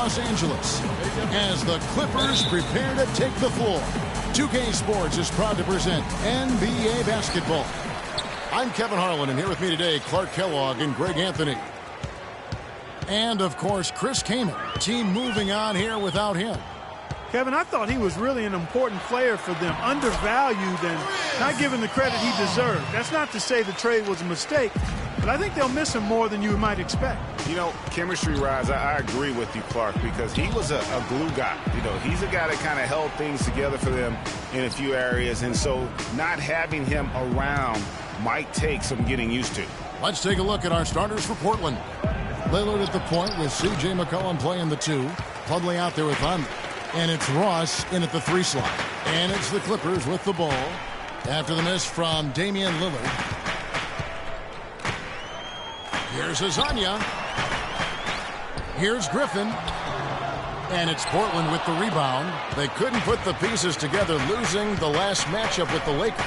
Los Angeles as the Clippers prepare to take the floor. 2K Sports is proud to present NBA basketball. I'm Kevin Harlan, and here with me today, Clark Kellogg and Greg Anthony. And, of course, Chris Kaman. Team moving on here without him. Kevin, I thought he was really an important player for them, undervalued and not given the credit he deserved. That's not to say the trade was a mistake, but I think they'll miss him more than you might expect. You know, chemistry-wise, I agree with you, Clark, because he was a glue guy. You know, he's a guy that kind of held things together for them in a few areas, and so not having him around might take some getting used to. Let's take a look at our starters for Portland. Lillard at the point with C.J. McCollum playing the 2. Plumlee out there with Hunt. And it's Ross in at the 3 slot. And it's the Clippers with the ball after the miss from Damian Lillard. Here's Azania. Here's Griffin. And it's Portland with the rebound. They couldn't put the pieces together, losing the last matchup with the Lakers.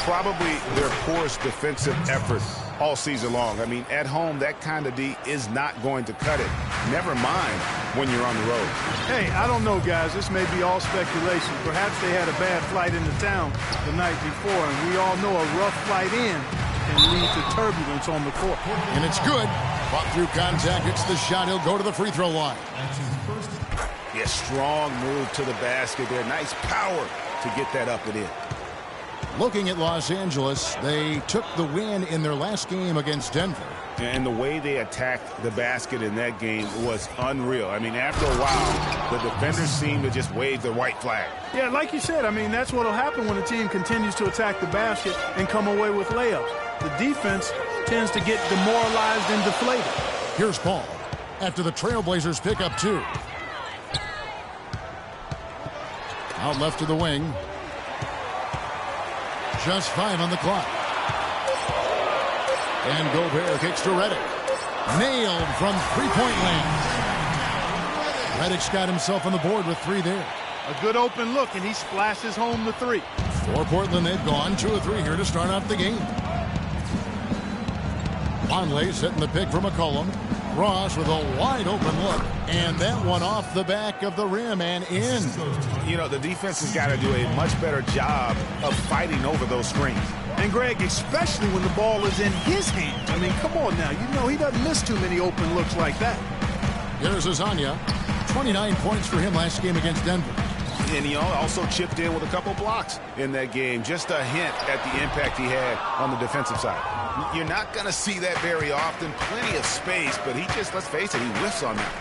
Probably their poorest defensive effort all season long. I mean, at home, that kind of D is not going to cut it. Never mind when you're on the road. Hey, I don't know, guys. This may be all speculation. Perhaps they had a bad flight into town the night before, and we all know a rough flight in can lead to turbulence on the court. And it's good. Fought through contact. It's the shot. He'll go to the free throw line. Yeah, strong move to the basket there. Nice power to get that up and in. Looking at Los Angeles, they took the win in their last game against Denver. And the way they attacked the basket in that game was unreal. I mean, after a while, the defenders seemed to just wave the white flag. Yeah, like you said, I mean, that's what will happen when a team continues to attack the basket and come away with layups. The defense tends to get demoralized and deflated. Here's Paul after the Trailblazers pick up 2. Out left to the wing. Just 5 on the clock. And Gobert kicks to Redick. Nailed from three-point land. Redick's got himself on the board with 3 there. A good open look, and he splashes home the 3. For Portland, they've gone 2 of 3 here to start out the game. Conley setting the pick for McCollum. Ross with a wide open look. And that one off the back of the rim and in. You know, the defense has got to do a much better job of fighting over those screens. And, Greg, especially when the ball is in his hands. I mean, come on now. You know he doesn't miss too many open looks like that. Here's Azania. 29 points for him last game against Denver. And he also chipped in with a couple blocks in that game. Just a hint at the impact he had on the defensive side. You're not going to see that very often. Plenty of space, but he just, let's face it, he whiffs on that.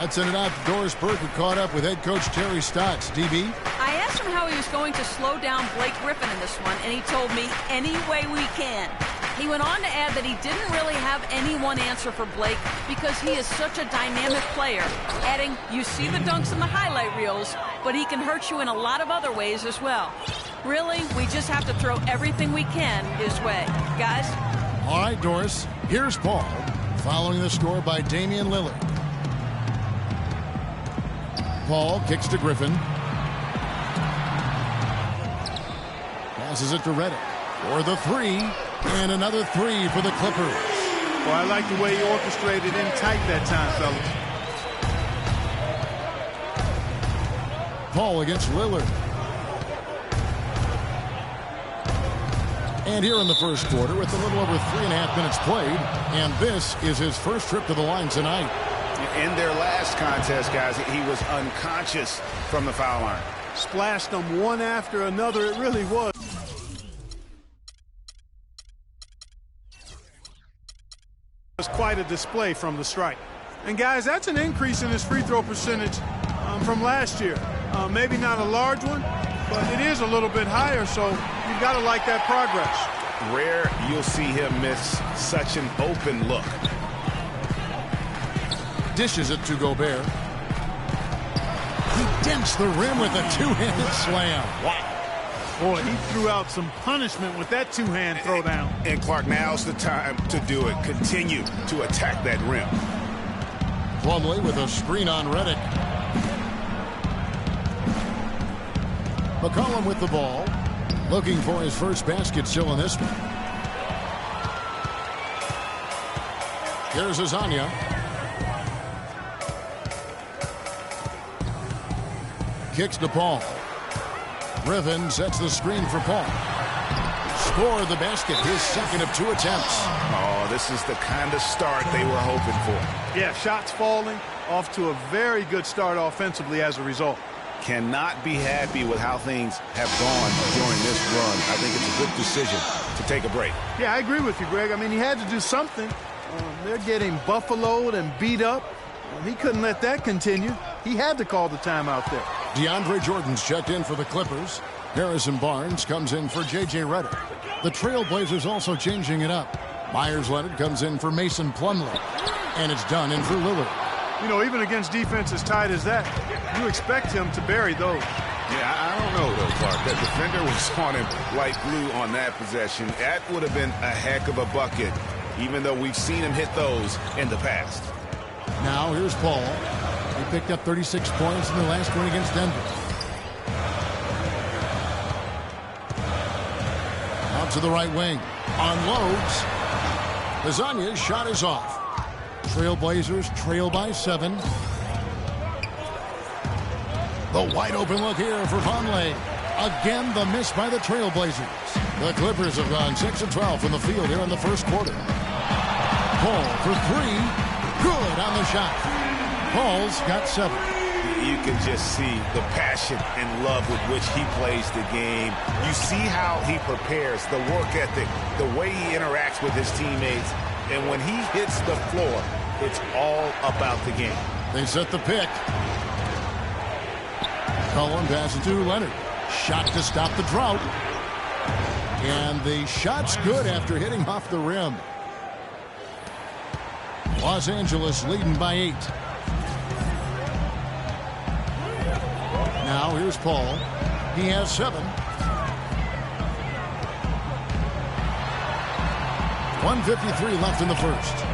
That sent it out to Doris Burke, who caught up with head coach Terry Stotts. DB? I asked him how he was going to slow down Blake Griffin in this one, and he told me, any way we can. He went on to add that he didn't really have any one answer for Blake because he is such a dynamic player, adding, you see the dunks in the highlight reels, but he can hurt you in a lot of other ways as well. Really, we just have to throw everything we can his way. Guys? All right, Doris. Here's Paul, following the score by Damian Lillard. Paul kicks to Griffin. Passes it to Redick for the 3. And another 3 for the Clippers. Well, I like the way he orchestrated in tight that time, fellas. Paul against Lillard. And here in the first quarter with a little over 3.5 minutes played. And this is his first trip to the line tonight. In their last contest, guys, he was unconscious from the foul line. Splashed them one after another. It really was. It was quite a display from the strike. And, guys, that's an increase in his free throw percentage from last year. Maybe not a large one, but it is a little bit higher, so you've got to like that progress. Rare you'll see him miss such an open look. Dishes it to Gobert. He dents the rim with a 2-handed slam. Wow. Boy, he threw out some punishment with that 2-hand throwdown. And Clark, now's the time to do it. Continue to attack that rim. Plumlee with a screen on Redick. McCollum with the ball. Looking for his first basket still in this one. Here's Azania. kicks to Paul. Griffin sets the screen for Paul. Score the basket, his second of 2 attempts. Oh, this is the kind of start they were hoping for. Yeah, shots falling, off to a very good start offensively as a result. Cannot be happy with how things have gone during this run. I think it's a good decision to take a break. Yeah, I agree with you, Greg. I mean, he had to do something. They're getting buffaloed and beat up. He couldn't let that continue. He had to call the timeout there. DeAndre Jordan's checked in for the Clippers. Harrison Barnes comes in for J.J. Redick. The Trailblazers also changing it up. Myers Leonard comes in for Mason Plumlee. And it's done in for Lillard. You know, even against defense as tight as that, you expect him to bury those. Yeah, I don't know, though, Clark. That defender was on him like glue on that possession. That would have been a heck of a bucket, even though we've seen him hit those in the past. Now here's Paul. He picked up 36 points in the last one against Denver. Out to the right wing. Unloads. Lasagna's shot is off. Trailblazers trail by 7. The wide open look here for Vonleh. Again, the miss by the Trailblazers. The Clippers have gone 6 of 12 from the field here in the first quarter. Paul for 3. Good on the shot. Paul's got 7. You can just see the passion and love with which he plays the game. You see how he prepares, the work ethic, the way he interacts with his teammates. And when he hits the floor, it's all about the game. They set the pick. Cullen passes to Leonard. Shot to stop the drought. And the shot's good after hitting off the rim. Los Angeles leading by 8. Now here's Paul. He has 7. 1:53 left in the first.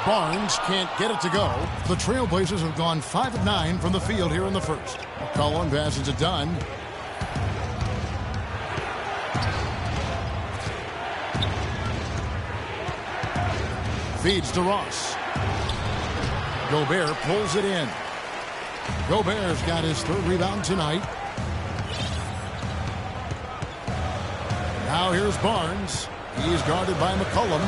Barnes can't get it to go. The Trailblazers have gone 5 of 9 from the field here in the first. Cullen passes it Dunn. Feeds to Ross. Gobert pulls it in. Gobert's got his 3rd rebound tonight. Now here's Barnes. He's guarded by McCollum.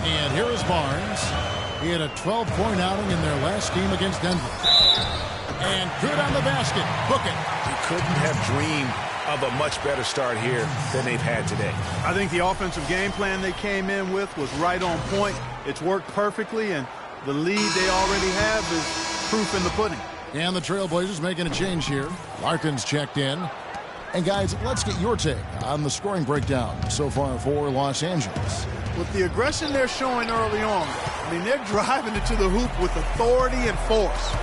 And here is Barnes. He had a 12-point outing in their last game against Denver. And good on the basket. Book it. He couldn't have dreamed of a much better start here than they've had today. I think the offensive game plan they came in with was right on point. It's worked perfectly, and the lead they already have is proof in the pudding. And the Trailblazers making a change here. Larkin's checked in. And guys, let's get your take on the scoring breakdown so far for Los Angeles. With the aggression they're showing early on, I mean, they're driving it to the hoop with authority and force.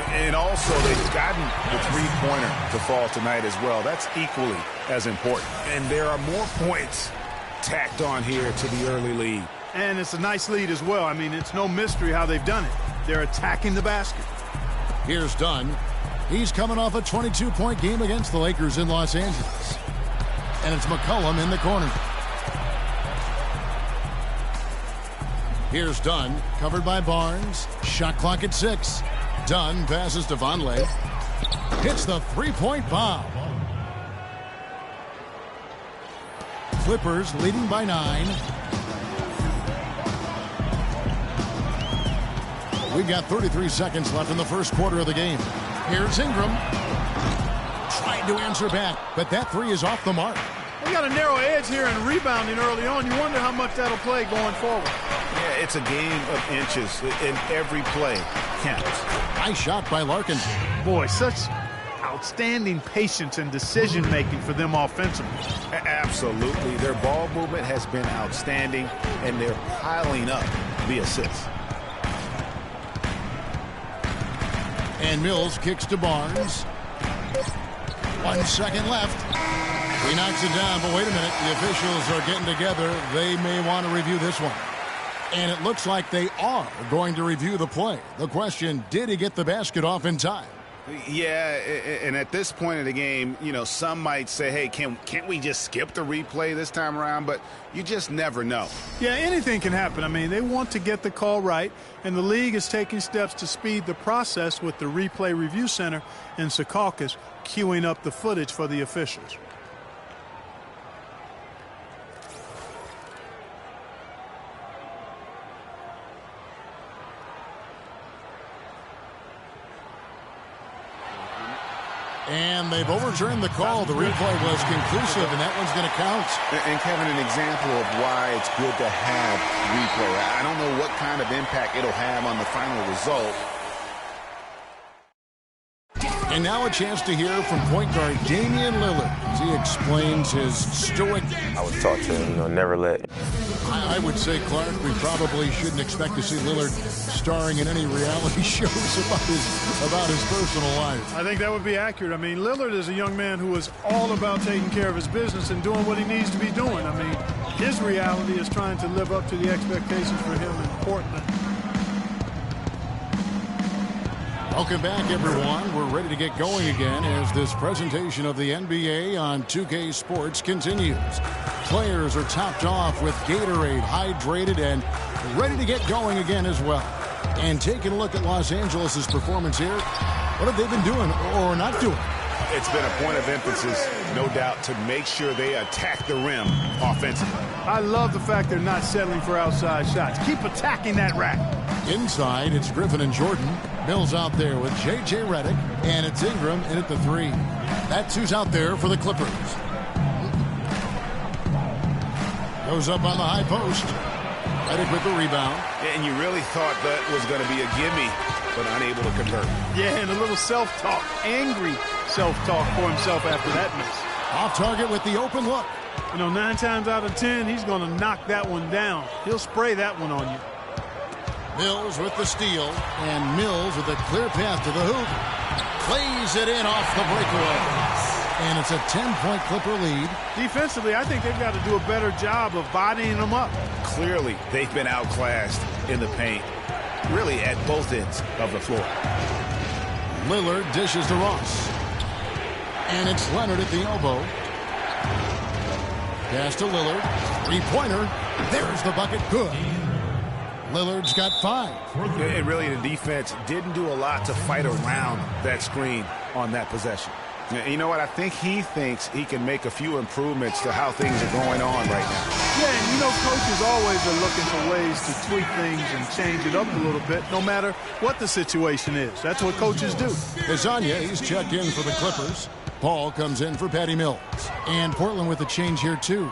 And also, they've gotten the three-pointer to fall tonight as well. That's equally as important. And there are more points tacked on here to the early lead. And it's a nice lead as well. I mean, it's no mystery how they've done it. They're attacking the basket. Here's Dunn. He's coming off a 22-point game against the Lakers in Los Angeles. And it's McCollum in the corner. Here's Dunn, covered by Barnes. Shot clock at 6. Dunn passes to Vonleh. Hits the three-point bomb. Clippers leading by 9. We've got 33 seconds left in the first quarter of the game. Here's Ingram. Tried to answer back, but that 3 is off the mark. They got a narrow edge here in rebounding early on. You wonder how much that'll play going forward. Yeah, it's a game of inches, and every play counts. Nice shot by Larkin. Boy, such outstanding patience and decision-making for them offensively. Absolutely. Their ball movement has been outstanding, and they're piling up the assists. And Mills kicks to Barnes. 1 second left. He knocks it down, but wait a minute. The officials are getting together. They may want to review this one. And it looks like they are going to review the play. The question, did he get the basket off in time? Yeah, and at this point of the game, you know, some might say, hey, can't we just skip the replay this time around? But you just never know. Yeah, anything can happen. I mean, they want to get the call right, and the league is taking steps to speed the process with the Replay Review Center in Secaucus queuing up the footage for the officials. And they've overturned the call. The replay was conclusive, and that one's going to count. And, Kevin, an example of why it's good to have replay. I don't know what kind of impact it'll have on the final result. And now a chance to hear from point guard Damian Lillard as he explains his stoic. I was taught to, never let. I would say, Clark, we probably shouldn't expect to see Lillard starring in any reality shows about his personal life. I think that would be accurate. I mean, Lillard is a young man who is all about taking care of his business and doing what he needs to be doing. I mean, his reality is trying to live up to the expectations for him in Portland. Welcome back, everyone. We're ready to get going again as this presentation of the NBA on 2K Sports continues. Players are topped off with Gatorade, hydrated, and ready to get going again as well. And taking a look at Los Angeles' performance here, what have they been doing or not doing? It's been a point of emphasis, no doubt, to make sure they attack the rim offensively. I love the fact they're not settling for outside shots. Keep attacking that rack. Inside, it's Griffin and Jordan. Mills out there with J.J. Redick, and it's Ingram in at the three. That's who's out there for the Clippers. Goes up on the high post. Redick with the rebound. And you really thought that was going to be a gimme, but unable to convert. Yeah, and a little self-talk, angry self-talk for himself after that miss. Off target with the open look. You know, 9 times out of 10, he's going to knock that one down. He'll spray that one on you. Mills with the steal, and Mills with a clear path to the hoop. Plays it in off the breakaway. And it's a 10-point Clipper lead. Defensively, I think they've got to do a better job of bodying them up. Clearly, they've been outclassed in the paint, really at both ends of the floor. Lillard dishes to Ross. And it's Leonard at the elbow. Pass to Lillard. Three-pointer. There's the bucket. Good. Lillard's got 5. And really, the defense didn't do a lot to fight around that screen on that possession. You know what? I think he thinks he can make a few improvements to how things are going on right now. Yeah, and you know, coaches always are looking for ways to tweak things and change it up a little bit, no matter what the situation is. That's what coaches do. Azania, he's checked in for the Clippers. Paul comes in for Patty Mills. And Portland with a change here, too.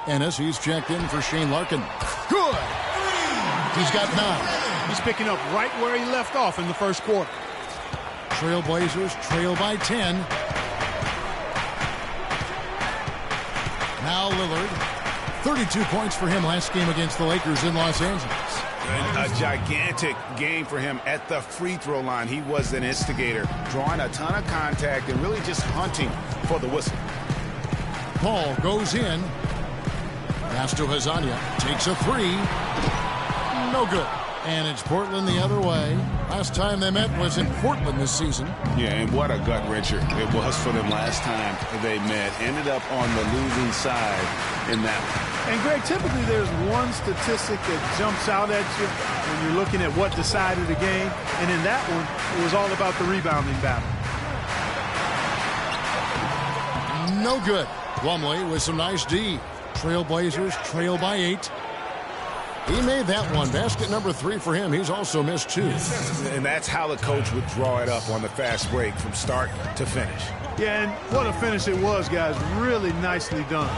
Ennis, he's checked in for Shane Larkin. Good! He's got 9. He's picking up right where he left off in the first quarter. Trailblazers trail by 10. Now Lillard. 32 points for him last game against the Lakers in Los Angeles. And a gigantic game for him at the free throw line. He was an instigator, drawing a ton of contact and really just hunting for the whistle. Paul goes in. Pass to Hazania. Takes a 3. No good. And it's Portland the other way. Last time they met was in Portland this season. Yeah, and what a gut-wrencher it was for them last time they met. Ended up on the losing side in that one. And, Greg, typically there's one statistic that jumps out at you when you're looking at what decided the game. And in that one, it was all about the rebounding battle. No good. Plumlee with some nice D. Trailblazers trail by 8. He made that one. Basket number 3 for him. He's also missed 2. And that's how the coach would draw it up on the fast break from start to finish. Yeah, and what a finish it was, guys. Really nicely done.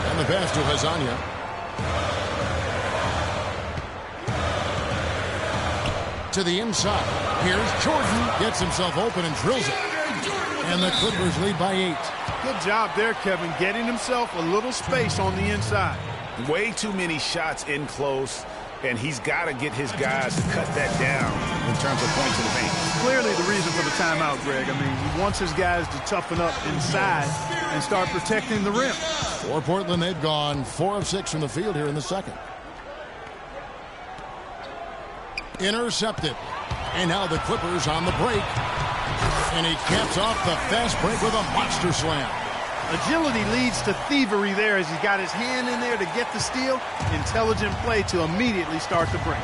And the pass to Hazania. To the inside. Here's Jordan. Gets himself open and drills it. And the Clippers lead by 8. Good job there, Kevin, getting himself a little space on the inside. Way too many shots in close, and he's got to get his guys to cut that down in terms of points in the paint. Clearly the reason for the timeout, Greg. I mean, he wants his guys to toughen up inside and start protecting the rim. For Portland, they've gone 4 of 6 from the field here in the second. Intercepted. And now the Clippers on the break. And he caps off the fast break with a monster slam. Agility leads to thievery there as he's got his hand in there to get the steal. Intelligent play to immediately start the break.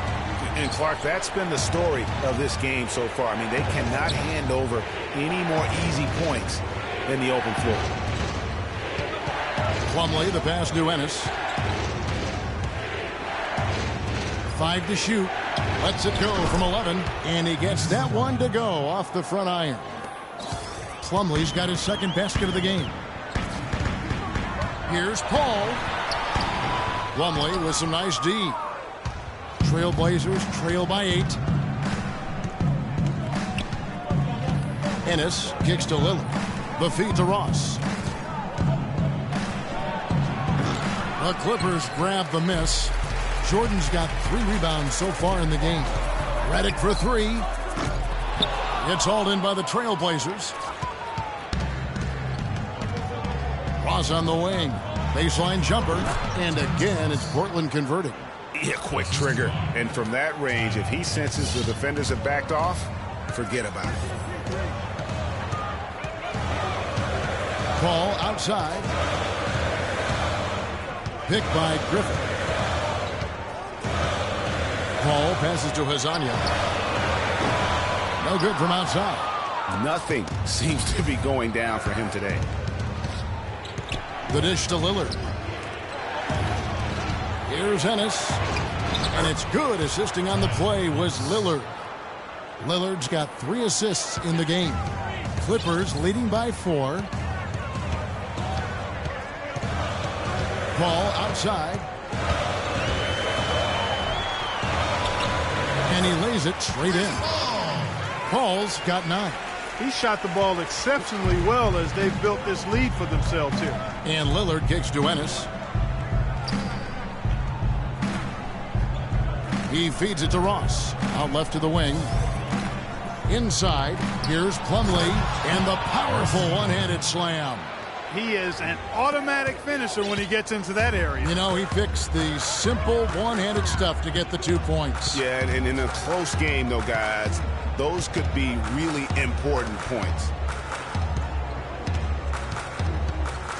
And Clark, that's been the story of this game so far. I mean, they cannot hand over any more easy points than the open floor. Plumlee, the pass to Ennis. 5 to shoot. Lets it go from 11. And he gets that one to go off the front iron. Plumlee's got his second basket of the game. Here's Paul. Plumlee with some nice D. Trailblazers trail by 8. Ennis kicks to Lillard. The feed to Ross. The Clippers grab the miss. Jordan's got 3 rebounds so far in the game. Redick for 3. It's hauled in by the Trailblazers. Ross on the wing. Baseline jumper. And again, it's Portland converting. Yeah, quick trigger. And from that range, if he senses the defenders have backed off, forget about it. Paul outside. Picked by Griffin. Paul passes to Hazanya. No good from outside. Nothing seems to be going down for him today. The dish to Lillard. Here's Ennis. And it's good. Assisting on the play was Lillard. Lillard's got 3 assists in the game. Clippers leading by 4. Paul outside. And he lays it straight in. Paul's got 9. He shot the ball exceptionally well as they've built this lead for themselves here. And Lillard kicks to Ennis. He feeds it to Ross. Out left to the wing. Inside, here's Plumlee. And the powerful one-handed slam. He is an automatic finisher when he gets into that area. You know, he picks the simple one-handed stuff to get the 2 points. Yeah, and in a close game, though, guys, those could be really important points.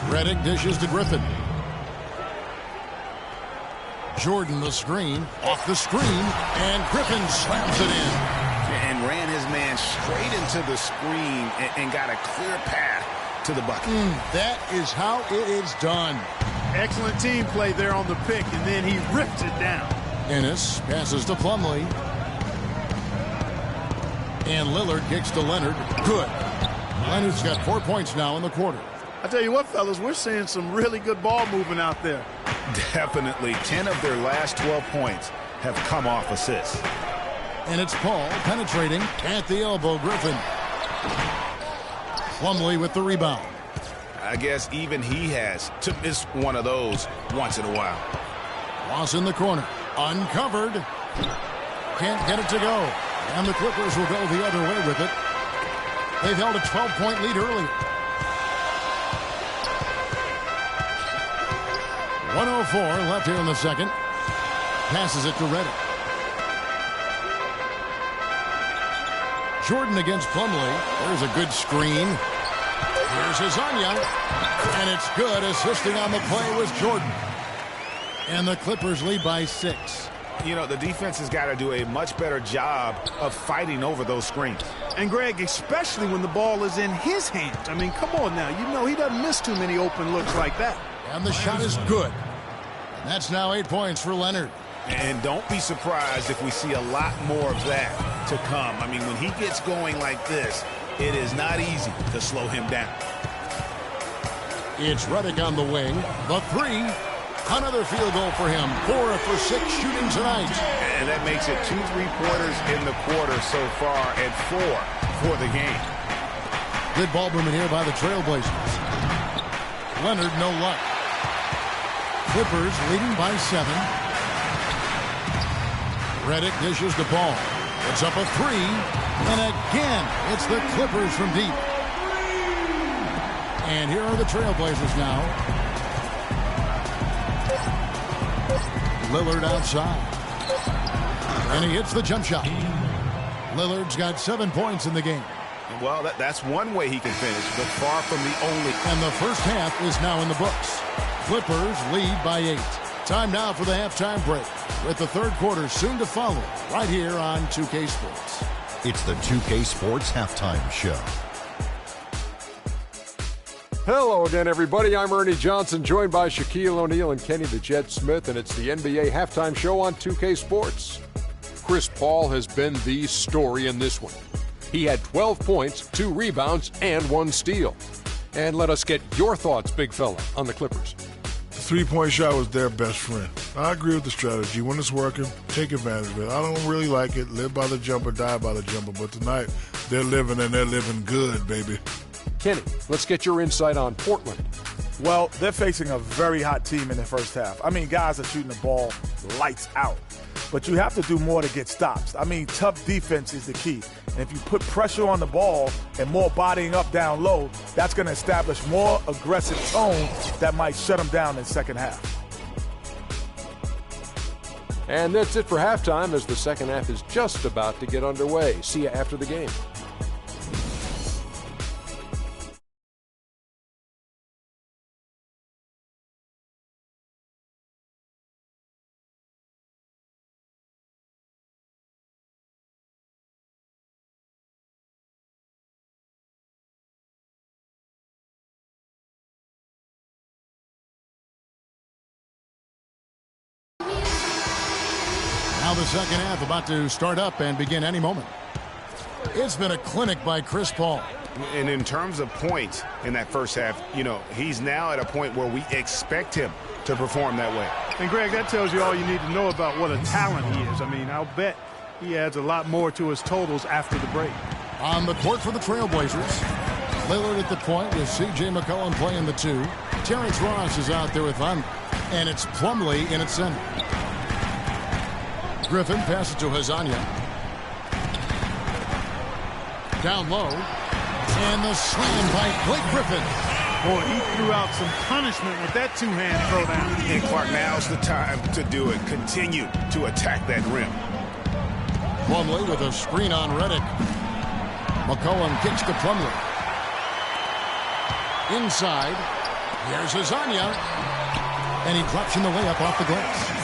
Redick dishes to Griffin. Jordan the screen. Off the screen. And Griffin slams it in. And ran his man straight into the screen and got a clear path to the bucket. That is how it is done. Excellent team play there on the pick, and then he ripped it down. Ennis passes to Plumlee. And Lillard kicks to Leonard. Good. Leonard's got 4 points now in the quarter. I tell you what, fellas, we're seeing some really good ball movement out there. Definitely. 10 of their last 12 points have come off assists. And it's Paul penetrating at the elbow. Griffin. Plumlee with the rebound. I guess even he has to miss one of those once in a while. Ross in the corner. Uncovered. Can't get it to go. And the Clippers will go the other way with it. They've held a 12-point lead earlier. 1:04 left here in the second. Passes it to Redick. Jordan against Plumlee. There's a good screen. Here's Hazanya. And it's good. Assisting on the play was Jordan. And the Clippers lead by 6. You know, the defense has got to do a much better job of fighting over those screens. And, Greg, especially when the ball is in his hands. I mean, come on now. You know he doesn't miss too many open looks like that. And the shot is good. And that's now 8 points for Leonard. And don't be surprised if we see a lot more of that to come. I mean, when he gets going like this, it is not easy to slow him down. It's Redick on the wing. The 3. Another field goal for him. 4 for 6 shooting tonight. And that makes it 2 3-pointers in the quarter so far and 4 for the game. Good ball movement here by the Trailblazers. Leonard, no luck. Clippers leading by 7. Redick dishes the ball. It's up a 3. And again, it's the Clippers from deep. And here are the Trailblazers now. Lillard outside. And he hits the jump shot. Lillard's got 7 points in the game. Well, that's one way he can finish, but far from the only. And the first half is now in the books. Clippers lead by 8. Time now for the halftime break, with the third quarter soon to follow, right here on 2K Sports. It's the 2K Sports Halftime Show. Hello again, everybody. I'm Ernie Johnson, joined by Shaquille O'Neal and Kenny the Jet Smith, and it's the NBA Halftime Show on 2K Sports. Chris Paul has been the story in this one. He had 12 points, 2 rebounds, and 1 steal. And let us get your thoughts, big fella, on the Clippers. The three-point shot was their best friend. I agree with the strategy. When it's working, take advantage of it. I don't really like it. Live by the jumper, die by the jumper. But tonight, they're living, and they're living good, baby. Kenny, let's get your insight on Portland. Well, they're facing a very hot team in the first half. I mean, guys are shooting the ball lights out. But you have to do more to get stops. I mean, tough defense is the key. And if you put pressure on the ball and more bodying up down low, that's going to establish more aggressive tone that might shut them down in the second half. And that's it for halftime, as the second half is just about to get underway. See you after the game. Now the second half about to start up and begin any moment. It's been a clinic by Chris Paul. And in terms of points in that first half, you know, he's now at a point where we expect him to perform that way. And, Greg, that tells you all you need to know about what a talent he is. I mean, I'll bet he adds a lot more to his totals after the break. On the court for the Trailblazers, Lillard at the point with C.J. McCollum playing the 2. Terrence Ross is out there with Van, and it's Plumlee in its center. Griffin passes to Hazanya. Down low. And the slam by Blake Griffin. Boy, he threw out some punishment with that two-hand throwdown. And Clark, now's the time to do it. Continue to attack that rim. Plumlee with a screen on Redick. McCollum kicks to Plumlee. Inside. Here's Hazanya. And he drops in the layup off the glass.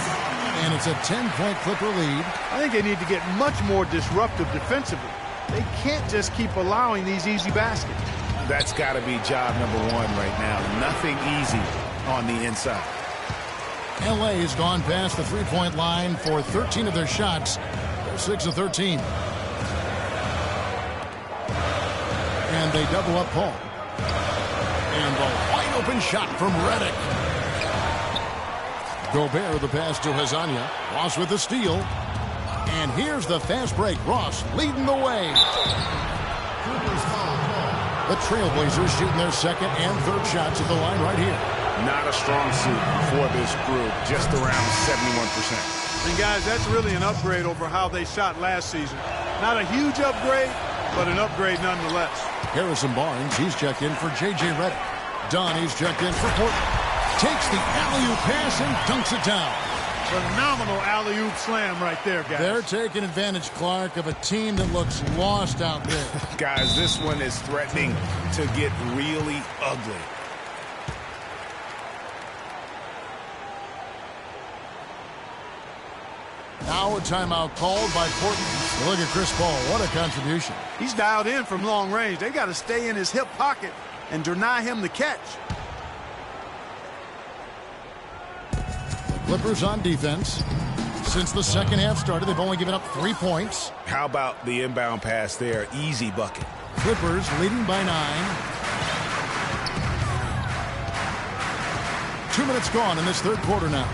And it's a 10-point Clipper lead. I think they need to get much more disruptive defensively. They can't just keep allowing these easy baskets. That's got to be job number 1 right now. Nothing easy on the inside. L.A. has gone past the three-point line for 13 of their shots. They're 6 of 13. And they double up Paul. And the wide-open shot from Redick. Gobert the pass to Hazanya. Ross with the steal. And here's the fast break. Ross leading the way. The Trailblazers shooting their second and third shots at the line right here. Not a strong suit for this group. Just around 71%. And, guys, that's really an upgrade over how they shot last season. Not a huge upgrade, but an upgrade nonetheless. Harrison Barnes, he's checked in for J.J. Redick. Donnie's checked in for Portland. Takes the alley-oop pass and dunks it down. Phenomenal alley-oop slam right there, guys. They're taking advantage, Clark, of a team that looks lost out there. Guys, this one is threatening to get really ugly. Now a timeout called by Portland. Look at Chris Paul. What a contribution. He's dialed in from long range. They got to stay in his hip pocket and deny him the catch. Clippers on defense. Since the second half started, they've only given up 3 points. How about the inbound pass there? Easy bucket. Clippers leading by 9. 2 minutes gone in this third quarter now.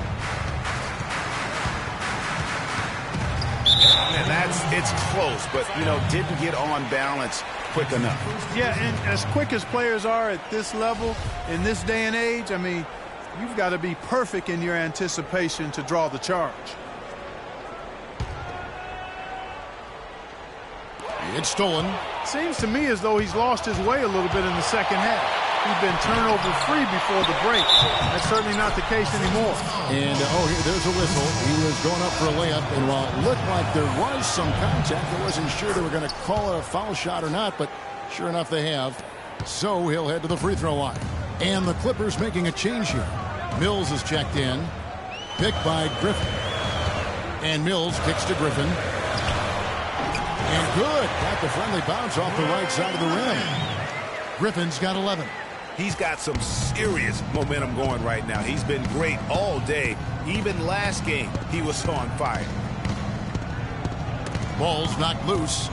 And it's close, but, you know, didn't get on balance quick enough. Yeah, and as quick as players are at this level, in this day and age, I mean, you've got to be perfect in your anticipation to draw the charge. It's stolen. Seems to me as though he's lost his way a little bit in the second half. he'd been turnover-free before the break. That's certainly not the case anymore. And, there's a whistle. He was going up for a layup, and while it looked like there was some contact, I wasn't sure they were going to call it a foul shot or not, but sure enough they have. So he'll head to the free throw line. And the Clippers making a change here. Mills is checked in. Picked by Griffin. And Mills kicks to Griffin. And good. Got the friendly bounce off the right side of the rim. Griffin's got 11. He's got some serious momentum going right now. He's been great all day. Even last game, he was on fire. Ball's knocked loose.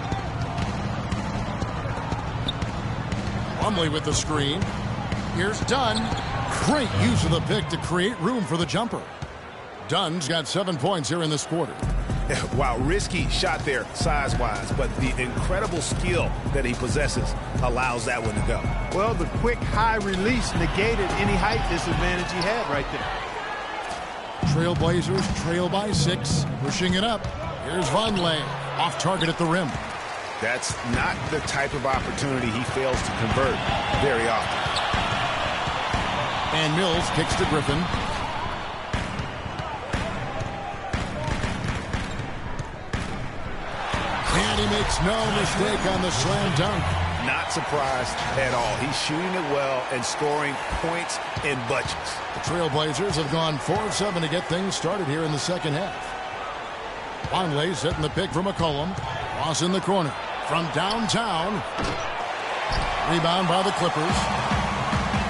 Plumlee with the screen. Here's Dunn. Great use of the pick to create room for the jumper. Dunn's got 7 points here in this quarter. Wow, risky shot there size-wise, but the incredible skill that he possesses allows that one to go. Well, the quick high release negated any height disadvantage he had right there. Trailblazers trail by 6, pushing it up. Here's Vonleh, off target at the rim. That's not the type of opportunity he fails to convert very often. And Mills kicks to Griffin. And he makes no mistake on the slam dunk. Not surprised at all. He's shooting it well and scoring points in bunches. The Trailblazers have gone 4 of 7 to get things started here in the second half. Vonleh setting the pick for McCollum. Ross in the corner. From downtown. Rebound by the Clippers.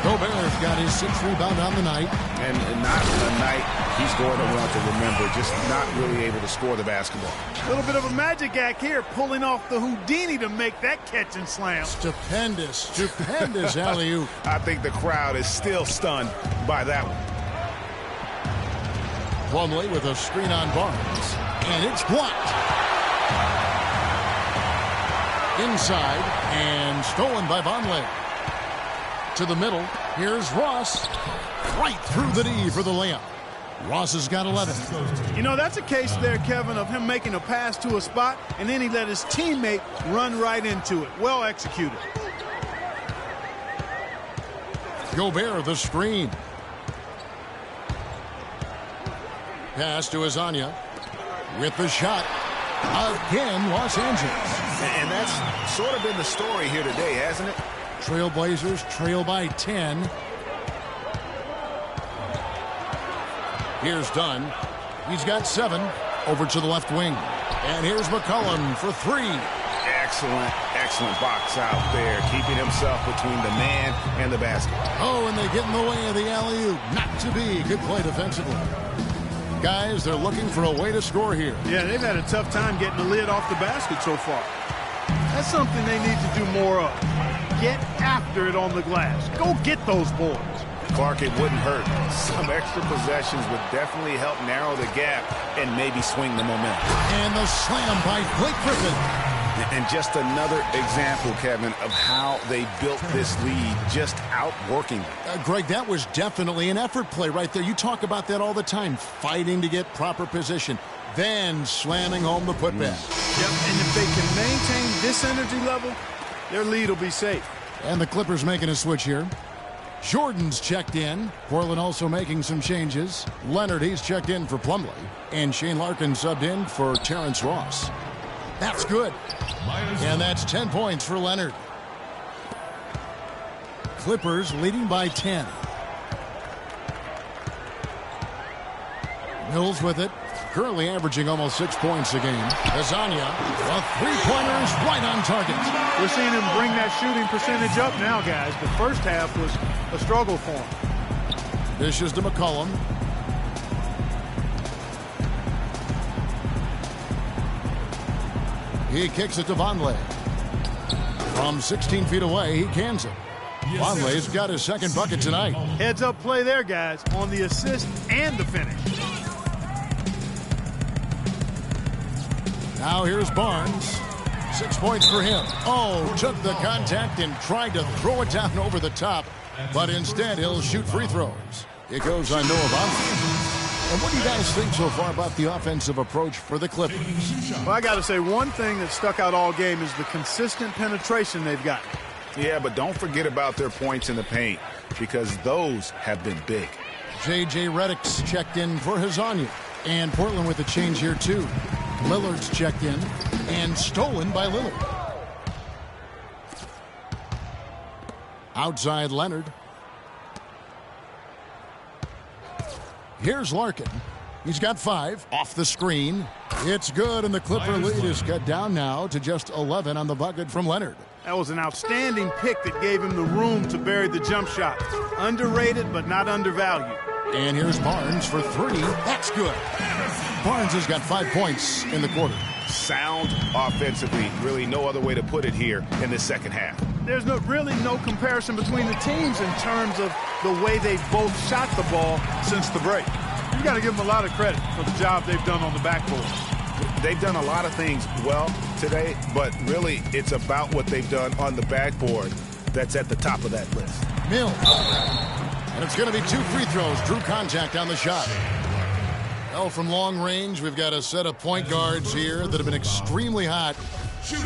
Gobert's got his 6th rebound on the night. And not a night he's going to want to remember. Just not really able to score the basketball. A little bit of a magic act here, pulling off the Houdini to make that catch and slam. Stupendous alley-oop. I think the crowd is still stunned by that one. Plumlee with a screen on Barnes. And it's blocked. Inside and stolen by Vonleh. To the middle. Here's Ross. Right through the D for the layup. Ross has got 11. You know, that's a case there, Kevin, of him making a pass to a spot, and then he let his teammate run right into it. Well executed. Gobert, the screen. Pass to Azania. With the shot. Again, Los Angeles. And that's sort of been the story here today, hasn't it? Trailblazers trail by 10. Here's Dunn. He's got 7. Over to the left wing. And here's McCollum for 3. Excellent box out there, keeping himself between the man and the basket. Oh, and they get in the way of the alley-oop. Not to be. Good play defensively. Guys, they're looking for a way to score here. Yeah, they've had a tough time getting the lid off the basket so far. That's something they need to do more of. Get after it on the glass. Go get those boards. Clark, it wouldn't hurt. Some extra possessions would definitely help narrow the gap and maybe swing the momentum. And the slam by Blake Griffin. And just another example, Kevin, of how they built this lead, just outworking them. Greg, that was definitely an effort play right there. You talk about that all the time, fighting to get proper position, then slamming home the putback. Yep, and if they can maintain this energy level, their lead will be safe. And the Clippers making a switch here. Jordan's checked in. Portland also making some changes. Leonard, he's checked in for Plumlee. And Shane Larkin subbed in for Terrence Ross. That's good. And that's 10 points for Leonard. Clippers leading by 10. Mills with it. Currently averaging almost 6 points a game. Azania, the three-pointers right on target. We're seeing him bring that shooting percentage up now, guys. The first half was a struggle for him. Dishes to McCollum. He kicks it to Vonleh. From 16 feet away, he cans it. Vonleh's got his second bucket tonight. Heads-up play there, guys, on the assist and the finish. Now here's Barnes. 6 points for him. Oh, took the contact and tried to throw it down over the top, but instead he'll shoot free throws. It goes on Noah Vonleh. And what do you guys think so far about the offensive approach for the Clippers? Well, I got to say, one thing that stuck out all game is the consistent penetration they've got. Yeah, but don't forget about their points in the paint because those have been big. J.J. Redick's checked in for Hezonja. And Portland with a change here, too. Lillard's checked in and stolen by Lillard. Outside Leonard. Here's Larkin. He's got 5 off the screen. It's good, and the Clipper lead is cut down now to just 11 on the bucket from Leonard. That was an outstanding pick that gave him the room to bury the jump shot. Underrated, but not undervalued. And here's Barnes for 3. That's good. Barnes has got 5 points in the quarter. Sound offensively. Really no other way to put it here in the second half. There's really no comparison between the teams in terms of the way they've both shot the ball since the break. You got to give them a lot of credit for the job they've done on the backboard. They've done a lot of things well today, but really it's about what they've done on the backboard that's at the top of that list. Mills. And it's going to be 2 free throws. Drew contact on the shot. Well, from long range, we've got a set of point guards here that have been extremely hot.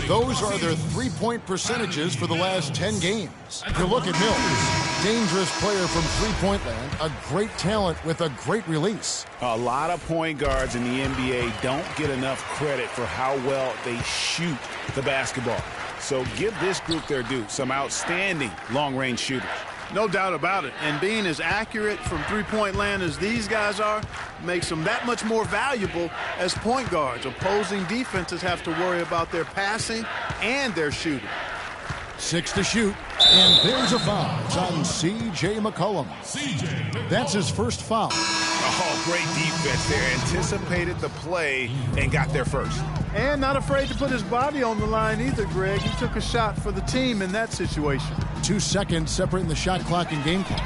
Those are their three-point percentages for the last 10 games. You look at Mills, dangerous player from three-point land, a great talent with a great release. A lot of point guards in the NBA don't get enough credit for how well they shoot the basketball. So give this group their due. Some outstanding long-range shooters. No doubt about it. And being as accurate from three-point land as these guys are makes them that much more valuable as point guards. Opposing defenses have to worry about their passing and their shooting. 6 to shoot. And there's a foul. It's on C.J. McCollum. That's his first foul. Oh, great defense there. Anticipated the play and got there first. And not afraid to put his body on the line either, Greg. He took a shot for the team in that situation. 2 seconds separating the shot clock and game clock.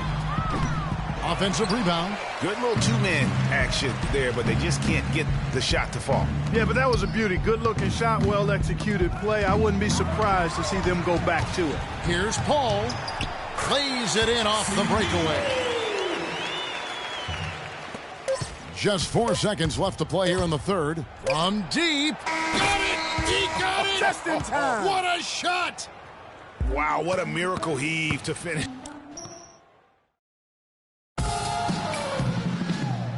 Offensive rebound. Good little two-man action there, but they just can't get the shot to fall. Yeah, but that was a beauty. Good-looking shot, well-executed play. I wouldn't be surprised to see them go back to it. Here's Paul. Plays it in off the breakaway. Just 4 seconds left to play here in the third. From deep. Got it! He got it! Just in time. What a shot! Wow, what a miracle heave to finish.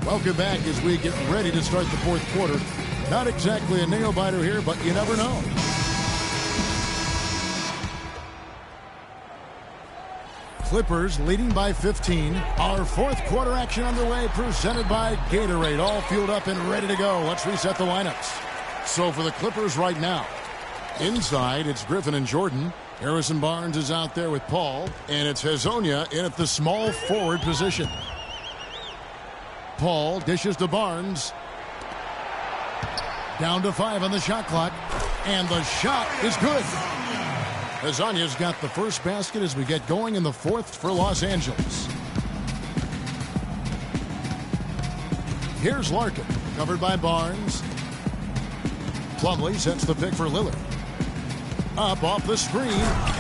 Welcome back as we get ready to start the fourth quarter. Not exactly a nail-biter here, but you never know. Clippers leading by 15. Our fourth quarter action underway, presented by Gatorade. All fueled up and ready to go. Let's reset the lineups. So for the Clippers right now, inside it's Griffin and Jordan. Harrison Barnes is out there with Paul, and it's Hezonja in at the small forward position. Paul dishes to Barnes. Down to 5 on the shot clock, and the shot is good. Hezonja's got the first basket as we get going in the fourth for Los Angeles. Here's Larkin, covered by Barnes. Plumlee sets the pick for Lillard. Up off the screen,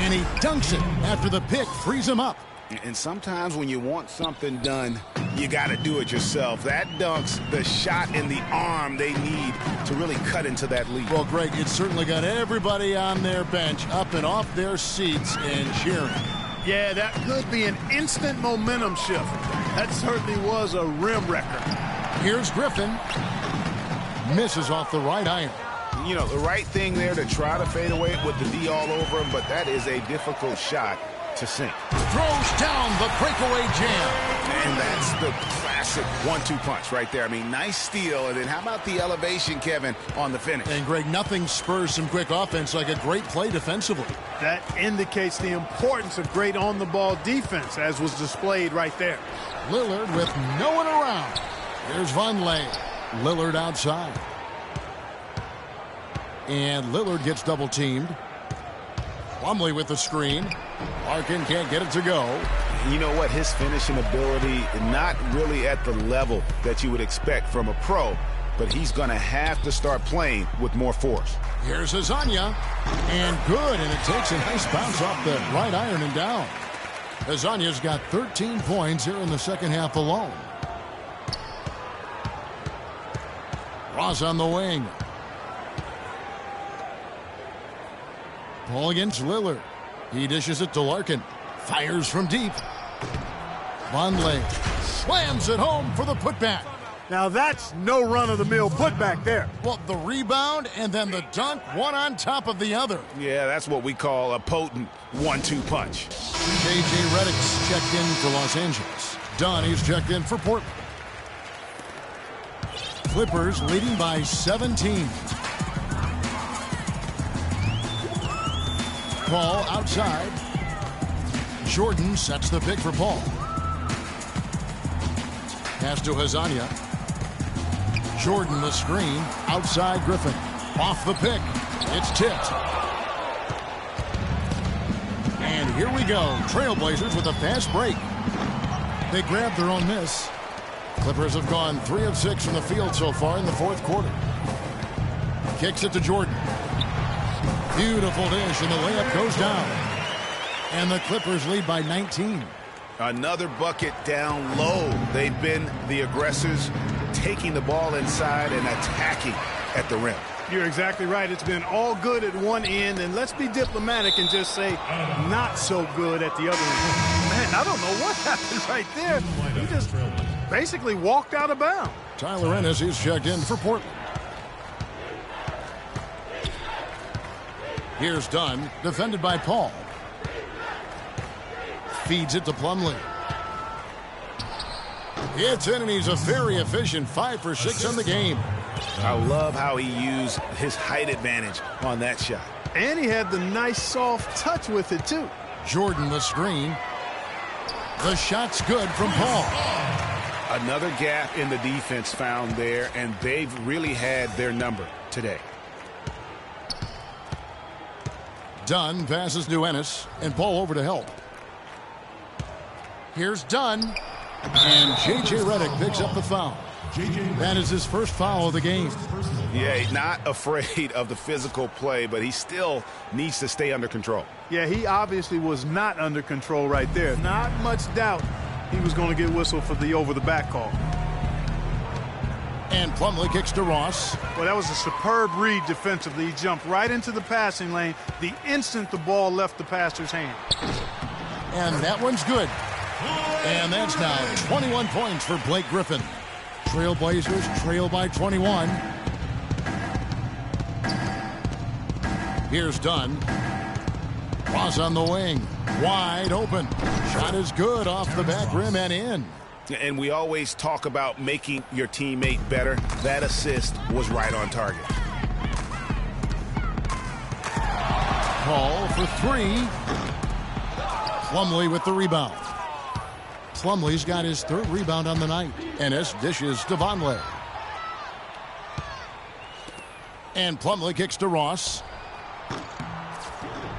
and he dunks it after the pick frees him up. And sometimes when you want something done, you got to do it yourself. That dunks the shot in the arm they need to really cut into that lead. Well, Greg, it certainly got everybody on their bench up and off their seats and cheering. Yeah, that could be an instant momentum shift. That certainly was a rim wrecker. Here's Griffin. Misses off the right iron. You know, the right thing there to try to fade away with the D all over him, but that is a difficult shot to sink. Throws down the breakaway jam. And that's the classic 1-2 punch right there. I mean, nice steal. And then how about the elevation, Kevin, on the finish? And, Greg, nothing spurs some quick offense like a great play defensively. That indicates the importance of great on-the-ball defense, as was displayed right there. Lillard with no one around. Here's Von Lay. Lillard outside. And Lillard gets double-teamed. Plumlee with the screen. Larkin can't get it to go. You know what? His finishing ability, not really at the level that you would expect from a pro, but he's going to have to start playing with more force. Here's Hezonja. And good, and it takes a nice bounce off the right iron and down. Hezonja's got 13 points here in the second half alone. Ross on the wing. Paul against Lillard. He dishes it to Larkin. Fires from deep. Vonleh slams it home for the putback. Now that's no run-of-the-mill putback there. Well, the rebound and then the dunk, one on top of the other. Yeah, that's what we call a potent 1-2 punch. J.J. Redick's checked in for Los Angeles. Dunn, he's checked in for Portland. Clippers leading by 17. Paul outside. Jordan sets the pick for Paul. Pass to Hazania. Jordan the screen. Outside Griffin. Off the pick. It's tipped. And here we go. Trailblazers with a fast break. They grabbed their own miss. Clippers have gone 3 of 6 from the field so far in the fourth quarter. Kicks it to Jordan. Beautiful dish, and the layup goes down. And the Clippers lead by 19. Another bucket down low. They've been the aggressors, taking the ball inside and attacking at the rim. You're exactly right. It's been all good at one end, and let's be diplomatic and just say not so good at the other end. Man, I don't know what happened right there. He just basically walked out of bounds. Tyler Ennis, he's checked in for Portland. Here's Dunn, defended by Paul. Feeds it to Plumlee. It's in, and he's a very efficient 5 for 6 on the game. I love how he used his height advantage on that shot. And he had the nice soft touch with it, too. Jordan the screen. The shot's good from Paul. Another gap in the defense found there, and they've really had their number today. Dunn passes to Ennis, and Paul over to help. Here's Dunn, and J.J. Redick picks up the foul. That is his first foul of the game. Yeah, not afraid of the physical play, but he still needs to stay under control. Yeah, he obviously was not under control right there. Not much doubt he was going to get whistled for the over-the-back call. And Plumlee kicks to Ross. Well, that was a superb read defensively. He jumped right into the passing lane the instant the ball left the passer's hand. And that one's good. And that's now 21 points for Blake Griffin. Trailblazers trail by 21. Here's Dunn. Ross on the wing. Wide open. Shot is good off the back rim and in. And we always talk about making your teammate better. That assist was right on target. Paul for 3. Plumlee with the rebound. Plumlee's got his 3rd rebound on the night. Ennis dishes to Vonleh. And Plumlee kicks to Ross.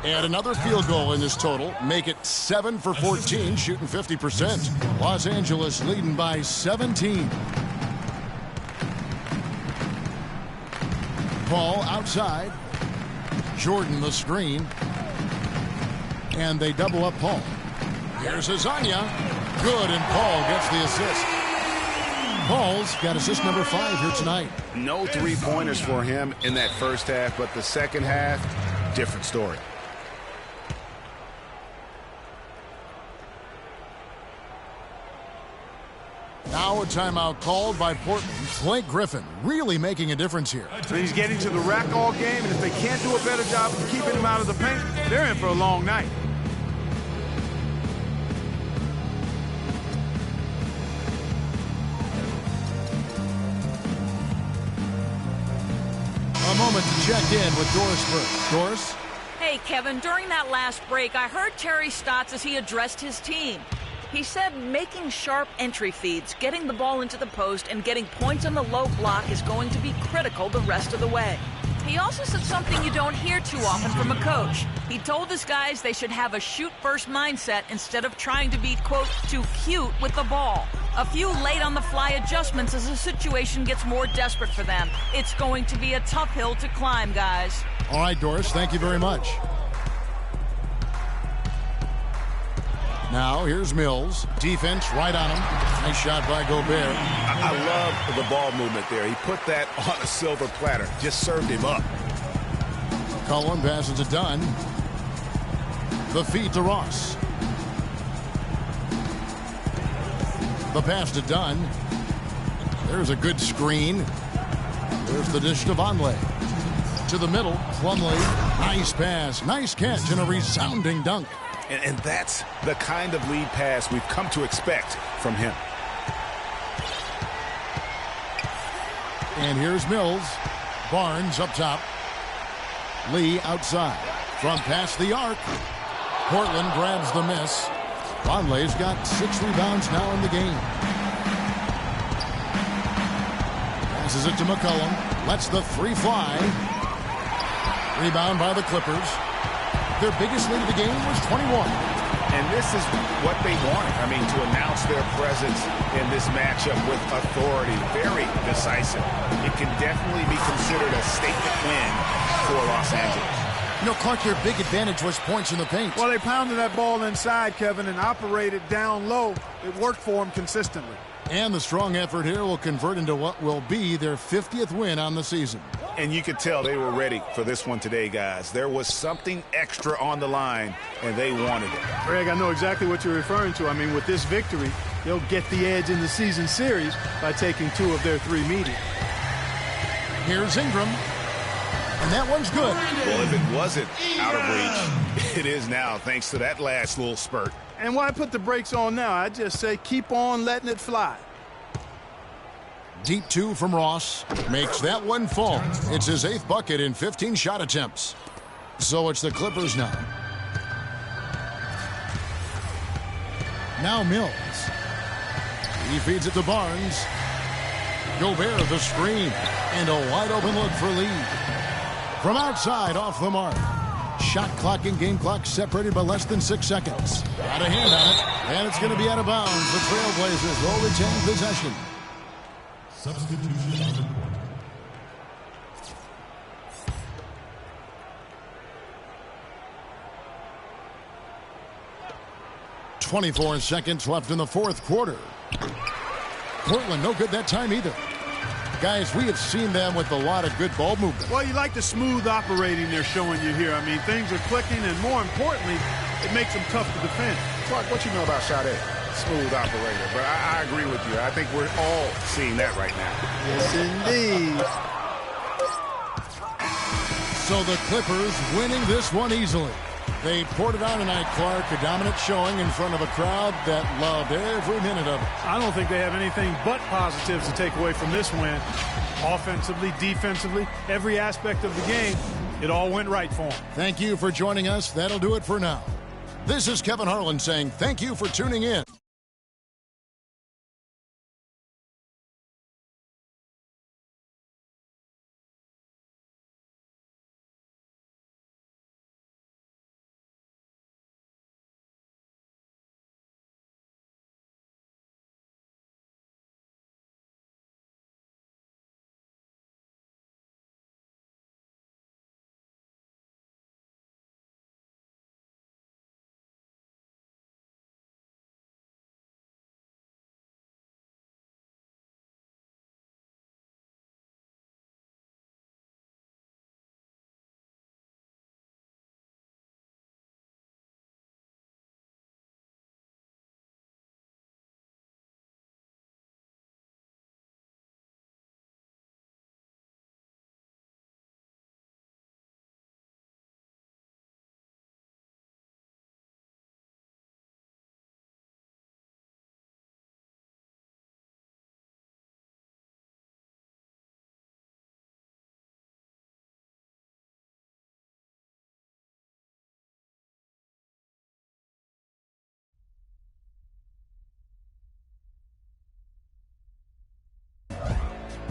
And another field goal in this total. Make it 7 for 14, shooting 50%. Los Angeles leading by 17. Paul outside. Jordan the screen. And they double up Paul. Here's Hazania. Good, and Paul gets the assist. Paul's got assist number 5 here tonight. No three-pointers for him in that first half, but the second half, different story. Now a timeout called by Portland. Blake Griffin really making a difference here. So he's getting to the rack all game, and if they can't do a better job of keeping him out of the paint, they're in for a long night. A moment to check in with Doris first. Doris? Hey, Kevin, during that last break, I heard Terry Stotts as he addressed his team. He said making sharp entry feeds, getting the ball into the post, and getting points on the low block is going to be critical the rest of the way. He also said something you don't hear too often from a coach. He told his guys they should have a shoot-first mindset instead of trying to be, quote, too cute with the ball. A few late-on-the-fly adjustments as the situation gets more desperate for them. It's going to be a tough hill to climb, guys. All right, Doris, thank you very much. Now, here's Mills. Defense right on him. Nice shot by Gobert. I love the ball movement there. He put that on a silver platter. Just served him up. Cullen passes to Dunn. The feed to Ross. The pass to Dunn. There's a good screen. There's the dish to Vonleh. To the middle, Plumlee. Nice pass, nice catch, and a resounding dunk. And that's the kind of lead pass we've come to expect from him. And here's Mills. Barnes up top. Lee outside. From past the arc. Portland grabs the miss. Vonleh's got 6 rebounds now in the game. Passes it to McCollum. Lets the 3 fly. Rebound by the Clippers. Their biggest lead of the game was 21. And this is what they wanted. I mean, to announce their presence in this matchup with authority. Very decisive. It can definitely be considered a statement win for Los Angeles. You know, Clark, their big advantage was points in the paint. Well, they pounded that ball inside, Kevin, and operated down low. It worked for them consistently. And the strong effort here will convert into what will be their 50th win on the season. And you could tell they were ready for this one today, guys. There was something extra on the line, and they wanted it. Greg, I know exactly what you're referring to. I mean, with this victory, they'll get the edge in the season series by taking 2 of their 3 meetings. Here's Ingram. And that one's good. Well, if it wasn't out of reach, it is now, thanks to that last little spurt. And why put the brakes on now? I just say keep on letting it fly. Deep 2 from Ross. Makes that one fall. It's his 8th bucket in 15 shot attempts. So it's the Clippers now. Now Mills. He feeds it to Barnes. Gobert the screen. And a wide open look for Lee. From outside, off the mark. Shot clock and game clock separated by less than 6 seconds. Got a hand on it, and it's going to be out of bounds. The Trailblazers will retain possession. Substitution on the court. 24 seconds left in the 4th quarter. Portland no good that time either. Guys, we have seen them with a lot of good ball movement. Well, you like the smooth operating they're showing you here. I mean, things are clicking, and more importantly, it makes them tough to defend. Clark, what you know about Sade? Smooth operator. But I agree with you. I think we're all seeing that right now. Yes, indeed. So the Clippers winning this one easily. They poured it on tonight, Clark. A dominant showing in front of a crowd that loved every minute of it. I don't think they have anything but positives to take away from this win. Offensively, defensively, every aspect of the game, it all went right for them. Thank you for joining us. That'll do it for now. This is Kevin Harlan saying thank you for tuning in.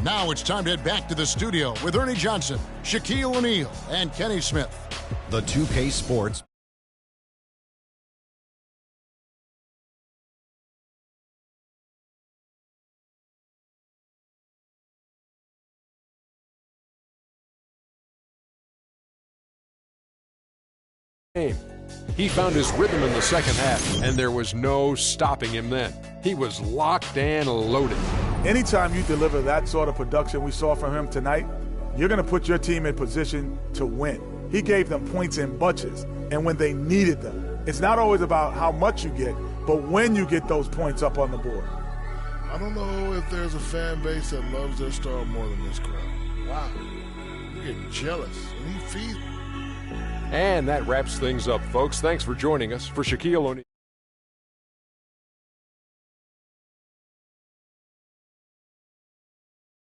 Now it's time to head back to the studio with Ernie Johnson, Shaquille O'Neal, and Kenny Smith. The 2K Sports game. He found his rhythm in the second half, and there was no stopping him then. He was locked and loaded. Anytime you deliver that sort of production we saw from him tonight, you're going to put your team in position to win. He gave them points in bunches. and when they needed them. It's not always about how much you get, but when you get those points up on the board. I don't know if there's a fan base that loves their star more than this crowd. Wow. You get jealous, and he feeds. And that wraps things up, folks. Thanks for joining us. For Shaquille O'Neal.